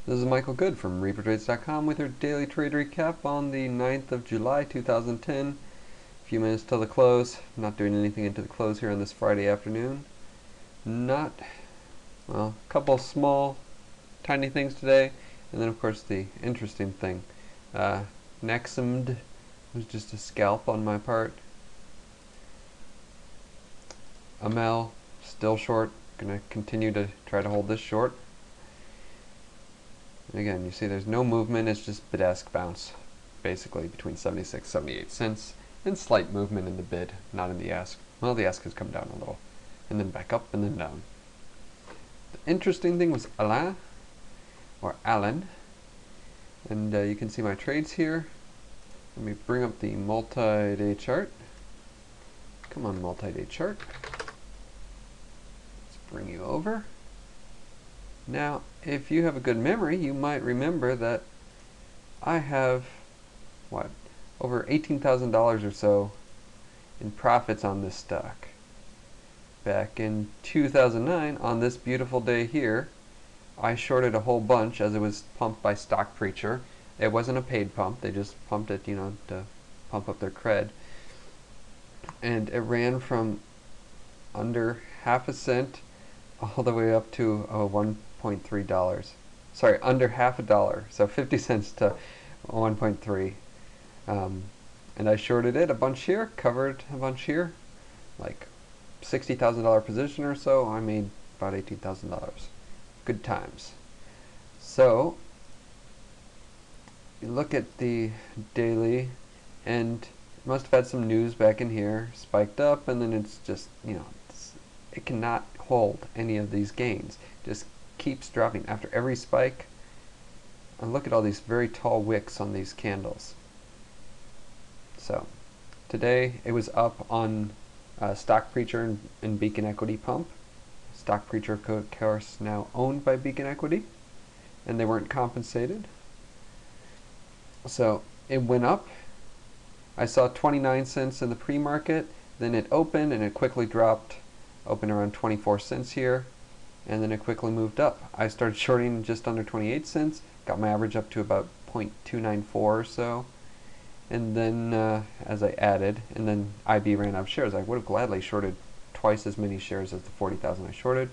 This is Michael Good from reapertrades.com with your daily trade recap on the 9th of July 2010. A few minutes till the close. Not doing anything into the close here on this Friday afternoon. A couple small, tiny things today, and then of course the interesting thing. Nexumd was just a scalp on my part. Amel, still short. Gonna continue to try to hold this short. And again, you see there's no movement, it's just bid-ask bounce, basically between 76 78 cents, and slight movement in the bid, not in the ask. Well, the ask has come down a little, and then back up, and then down. The interesting thing was Alan, and you can see my trades here. Let me bring up the multi-day chart. Come on, multi-day chart. Let's bring you over. Now, if you have a good memory, you might remember that I have, over $18,000 or so in profits on this stock. Back in 2009, on this beautiful day here, I shorted a whole bunch as it was pumped by Stock Preacher. It wasn't a paid pump, they just pumped it, to pump up their cred. And it ran from under half a cent all the way up to $1.3. Sorry, under half a dollar, so 50 cents to 1.3. And I shorted it a bunch here, covered a bunch here, like $60,000 position or so. I made about $18,000. Good times. So you look at the daily, and it must have had some news back in here, spiked up, and then it's just, it cannot hold any of these gains. Just keeps dropping after every spike. And look at all these very tall wicks on these candles. So today it was up on Stock Preacher and Beacon Equity Pump. Stock Preacher, of course, now owned by Beacon Equity, and they weren't compensated. So it went up. I saw 29 cents in the pre-market, then it opened and it quickly dropped, opened around 24 cents here, and then it quickly moved up. I started shorting just under 28 cents, got my average up to about 0.294 or so, and then as I added, and then IB ran out of shares. I would have gladly shorted twice as many shares as the 40,000 I shorted.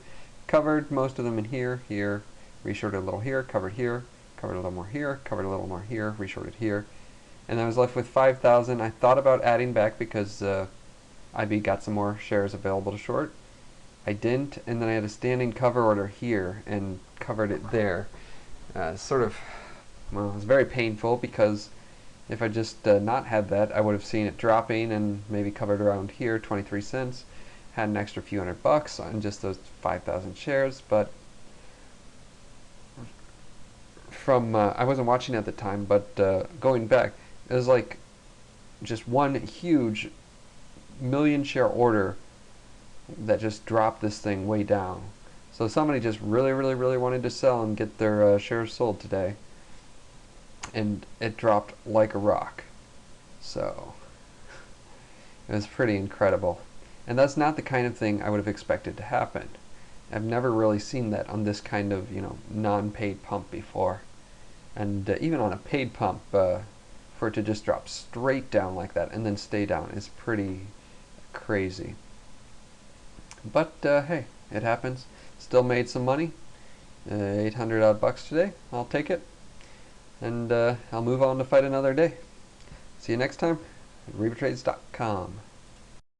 Covered most of them in here, reshorted a little here, covered a little more here, covered a little more here, reshorted here, and I was left with 5,000. I thought about adding back because IB got some more shares available to short. I didn't, and then I had a standing cover order here and covered it there. It was very painful because if I just not had that, I would have seen it dropping and maybe covered around here, 23 cents. Had an extra few $100 on just those 5,000 shares, but I wasn't watching at the time, but going back, it was like just one huge million share order that just dropped this thing way down. So somebody just really wanted to sell and get their shares sold today, and it dropped like a rock. So it was pretty incredible, and that's not the kind of thing I would have expected to happen. I've never really seen that on this kind of non-paid pump before, and even on a paid pump, for it to just drop straight down like that and then stay down is pretty crazy. But hey, it happens. Still made some money, 800 odd bucks today. I'll take it, and I'll move on to fight another day. See you next time at reapertrades.com.